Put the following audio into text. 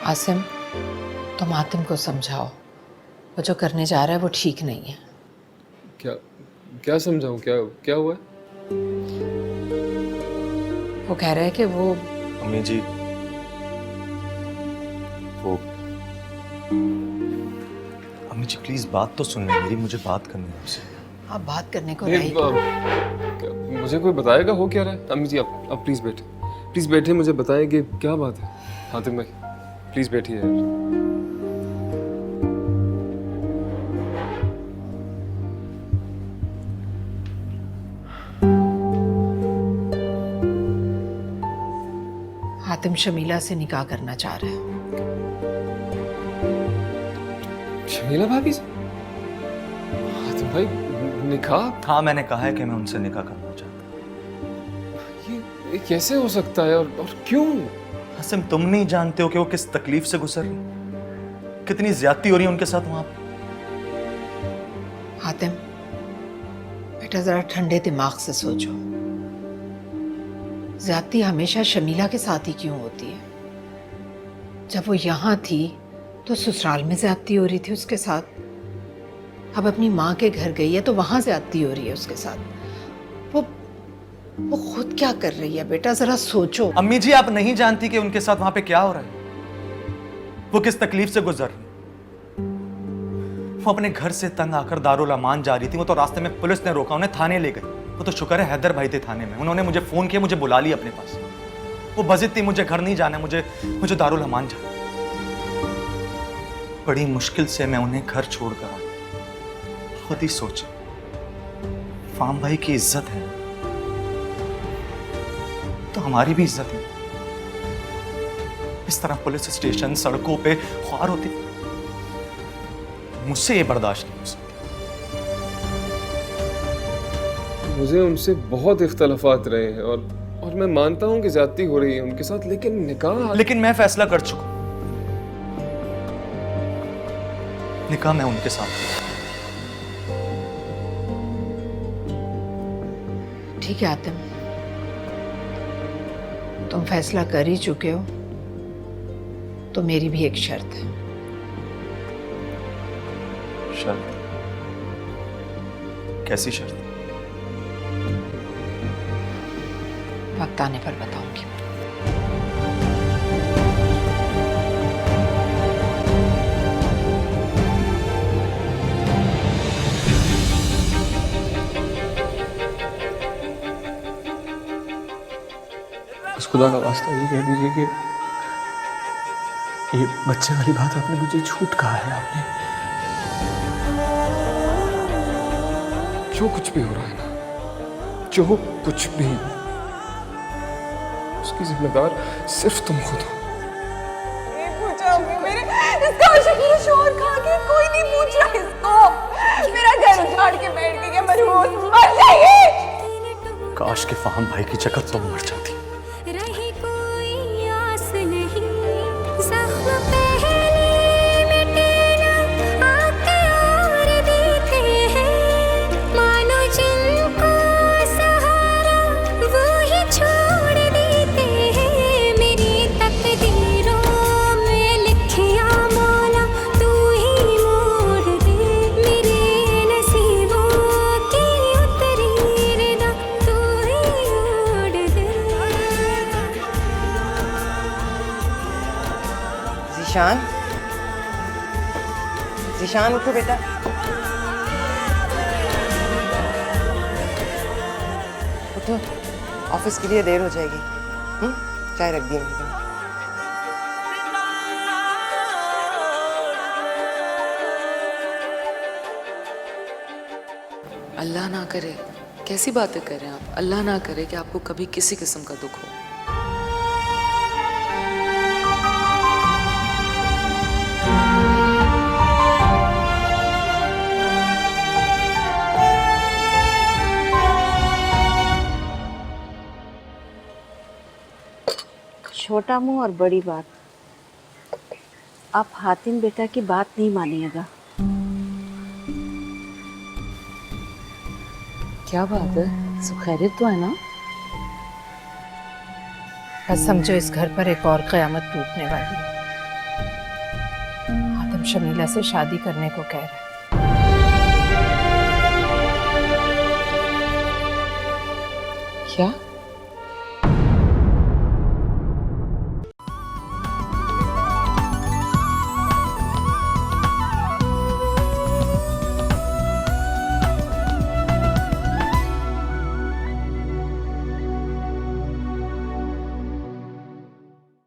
आसिम, तुम आतिम को समझाओ, वो जो करने जा रहा है वो ठीक नहीं है। क्या क्या समझाऊं? क्या क्या हुआ? वो कह रहा है कि वो अम्मी जी, वो अम्मी जी प्लीज बात तो सुनने मेरी, मुझे बात करनी है आपसे। आप बात करने को नहीं, राजी मुझे कोई बताएगा हो क्या रहा है? अम्मी जी आप प्लीज बैठे, मुझे बताएं कि क्या बात है। हातिम भाई प्लीज बैठिए यार। हातिम शमीला से निकाह करना चाह रहा है। शमीला भाभी से? हातिम भाई निकाह? हाँ, मैंने कहा है कि मैं उनसे निकाह करना चाहता हूँ। ये कैसे हो सकता है और क्यों? हासिम, तुम नहीं जानते हो कि वो किस तकलीफ से गुजर रही, कितनी ज्यादती हो रही है उनके साथ वहां पे। हातिम बेटा, जरा ठंडे दिमाग से सोचो, ज्यादती हमेशा शमीला के साथ ही क्यों होती है? जब वो यहाँ थी तो ससुराल में ज्यादती हो रही थी उसके साथ, अब अपनी माँ के घर गई है तो वहां ज्यादती हो रही है उसके साथ। वो खुद क्या कर रही है बेटा, जरा सोचो। अम्मी जी, आप नहीं जानती कि उनके साथ वहां पे क्या हो रहा है, वो किस तकलीफ से गुजर रही। वो अपने घर से तंग आकर दारुल अमान जा रही थी, वो तो रास्ते में पुलिस ने रोका, उन्हें थाने ले गई। वो तो शुक्र है हैदर भाई थे थाने में, उन्होंने मुझे फोन किया, मुझे बुला लिया अपने पास। वो बजिद थी, मुझे घर नहीं जाना, मुझे दारुल अमान जाना। बड़ी मुश्किल से मैं उन्हें घर छोड़कर आया। खुद ही सोचे, फाम भाई की इज्जत है तो हमारी भी इज्जत है। इस तरह पुलिस स्टेशन, सड़कों पे ख्वार होती, मुझसे ये बर्दाश्त नहीं हो सकती। मुझे उनसे बहुत इख्तलाफात रहे हैं और मैं मानता हूँ कि ज्यादती हो रही है उनके साथ, लेकिन निकाह। लेकिन मैं फैसला कर चुका हूं, निकाह मैं उनके साथ करूं। ठीक है आतिम, तुम फैसला कर ही चुके हो तो मेरी भी एक शर्त है। शर्त? कैसी शर्त? वक्त आने पर बताऊंगी। बस खुदा का वास्ता ये कह दीजिए कि ये बच्चे वाली बात आपने मुझे झूठ कहा है। आपने जो कुछ भी हो रहा है ना, जो कुछ भी, उसकी जिम्मेदार सिर्फ तुम खुद हो। इसका शकील शोर खा के कोई नहीं पूछ रहा इसको। मेरा घर उजाड़ के बैठ गई है, मरहूस मर जाएगी। काश के फाहम भाई की जगह तुम मर जाती। ज़ीशान, ज़ीशान उठो बेटा। उठो, ऑफिस के लिए देर हो जाएगी। चाय रख दी मैंने। अल्लाह ना करे, कैसी बातें कर रहे हैं आप? अल्लाह ना करे कि आपको कभी किसी किस्म का दुख हो। छोटा मुंह और बड़ी बात। आप हातिम बेटा की बात नहीं मानिएगा। क्या बात है, सब खैरियत तो है ना? बस समझो इस घर पर एक और क़यामत टूटने वाली है। शमीला से शादी करने को कह रहा है। क्या?